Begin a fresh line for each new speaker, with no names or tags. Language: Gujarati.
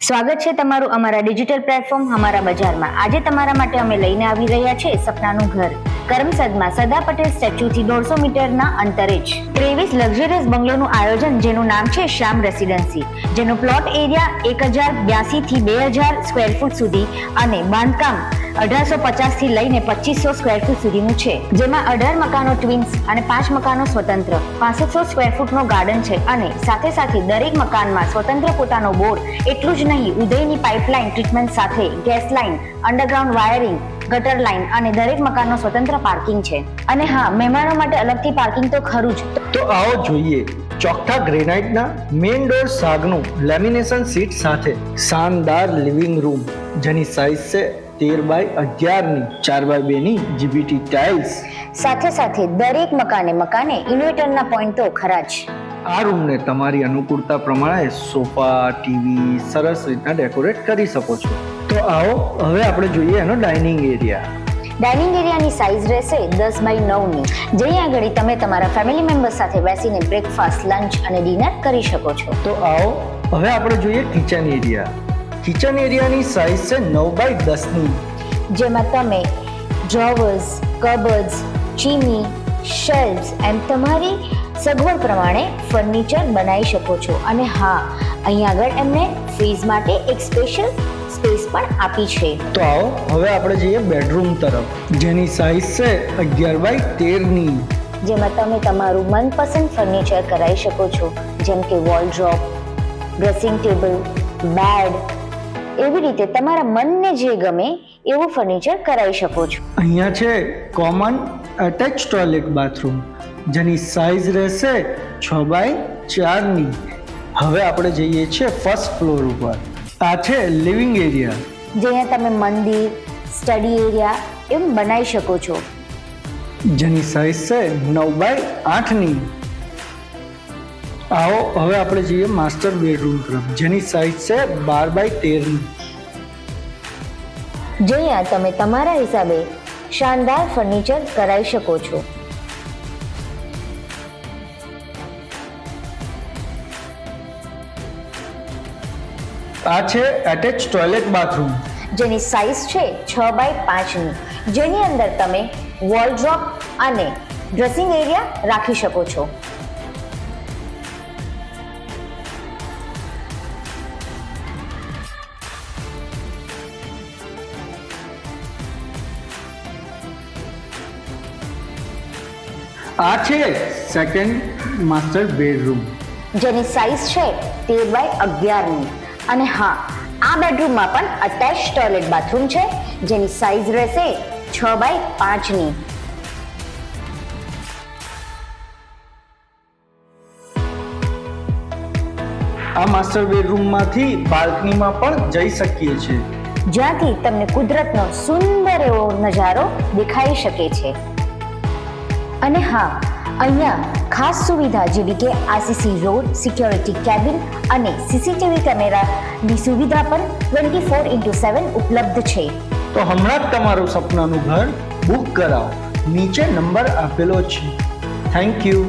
સ્વાગત છે તમારું અમારા ડિજિટલ પ્લેટફોર્મ અમારા બજારમાં. આજે તમારા માટે અમે લઈને આવી રહ્યા છે સપનાનું ઘર. કરમસદમાં સરદાર પટેલ સ્ટેચ્યુથી 150 મીટરના અંતરે જ 23 લક્ઝરિયસ બંગલોનું આયોજન, જેનું નામ છે શ્યામ રેસિડેન્સી, જેનો પ્લોટ એરિયા 1082 થી 2000 સ્ક્વેર ફૂટ સુધી અને બાંધકામ 1850 થી લઈને 2500 સ્ક્વેર ફૂટ સુધીનું છે, જેમાં 18 મકાનો ટ્વિન્સ અને 5 મકાનો સ્વતંત્ર. 6500 સ્ક્વેર ફૂટનો ગાર્ડન છે અને સાથે સાથે દરેક મકાનમાં સ્વતંત્ર પોતાનો બોર. એટલું જ નહીં, ઉદયની પાઇપલાઇન ટ્રીટમેન્ટ સાથે ગેસ લાઇન, અંડરગ્રાઉન્ડ વાયરિંગ, ગટર લાઇન અને દરેક મકાનનો સ્વતંત્ર પાર્કિંગ છે. અને હા, મહેમાનો માટે અલગથી પાર્કિંગ તો ખરું જ.
તો આવો જોઈએ ચોકઠા ગ્રેનાઇટના મેઇન ડોર સાગનું લેમિનેશન સીટ સાથે શાનદાર લિવિંગ રૂમ, જેની સાઇઝ છે 13x11 ની 4x2 ની જીબીટી ટાઇલ્સ.
સાથે સાથે દરેક મકાને ઇન્વર્ટરના પોઈન્ટ તો ખરા જ.
આ રૂમને તમારી અનુકૂળતા પ્રમાણે સોફા, ટીવી સરસ રીતના ડેકોરેટ કરી શકો છો. તો આવો હવે આપણે જોઈએ એનો ડાઇનિંગ એરિયા.
ડાઇનિંગ એરિયાની સાઇઝ રહેશે 10x9 ની. જઈ આગળ તમે તમારા ફેમિલી મેમ્બર્સ સાથે બેસીને બ્રેકફાસ્ટ, લંચ અને ડિનર કરી શકો છો.
તો આવો હવે આપણે જોઈએ કિચન એરિયા. કિચન એરિયાની સાઇઝ છે 9x10 ની,
જેમાં તમે ડ્રોવર્સ, કબર્ડ્સ, ચીમી, શેલ્ફ્સ એમ તમારી સગવડ પ્રમાણે ફર્નિચર બનાવી શકો છો. અને હા, અહીંયા આગળ એમને ફ્રીઝ માટે એક સ્પેશિયલ સ્પેસ પણ આપી છે.
તો આવો હવે આપણે જઈએ બેડરૂમ તરફ, જેની સાઇઝ છે 11x13 ની,
જેમાં તમે તમારું મનપસંદ ફર્નિચર કરાવી શકો છો, જેમ કે વોલડ્રોપ, ડ્રેસિંગ ટેબલ, બેડ. એવી રીતે તમારા મનને જે ગમે એવું ફર્નિચર કરાવી શકો છો.
અહીંયા છે કોમન એટેચ ટોયલેટ બાથરૂમ, જેની સાઇઝ રહેશે 6x4 ની. હવે આપણે જઈએ છીએ ફર્સ્ટ ફ્લોર ઉપર. આ છે લિવિંગ એરિયા,
જ્યાં તમે મંદિર, સ્ટડી એરિયા એમ બનાવી શકો છો,
જેની સાઇઝ છે 9x8 ની. આવો હવે આપણે જઈએ માસ્ટર બેડરૂમ તરફ, જેની સાઇઝ છે 12x13 ની.
જ્યાં તમે તમારા હિસાબે શાનદાર ફર્નિચર કરાવી શકો છો.
આ છે એટેચ ટોયલેટ બાથરૂમ,
જેની સાઇઝ છે 6x5 ની, જેની અંદર તમે વોલડ્રોપ અને ડ્રેસિંગ એરિયા રાખી શકો છો.
આ છે સેકન્ડ માસ્ટર બેડરૂમ,
જેની સાઇઝ છે 13x11 ની. અને હા, આ બેડરૂમમાં પણ અટેચ ટોયલેટ બાથરૂમ છે, જેની સાઇઝ રહેશે 6x5 ની.
આ માસ્ટર બેડરૂમમાંથી બાલ્કનીમાં પણ જઈ શકીએ છીએ,
જ્યાંથી તમને કુદરતનો સુંદર એવો નજારો દેખાઈ શકે છે. અને હા, અહીંયા ખાસ સુવિધા જેવી કે આરસીસી રોડ, સિક્યોરિટી કેબિન અને સીસીટીવી કેમેરાની સુવિધા પણ 24x7 ઉપલબ્ધ છે.
તો હમણાં જ તમારું સપનાનું ઘર બુક કરાવો. નીચે નંબર આપેલો છે. Thank you.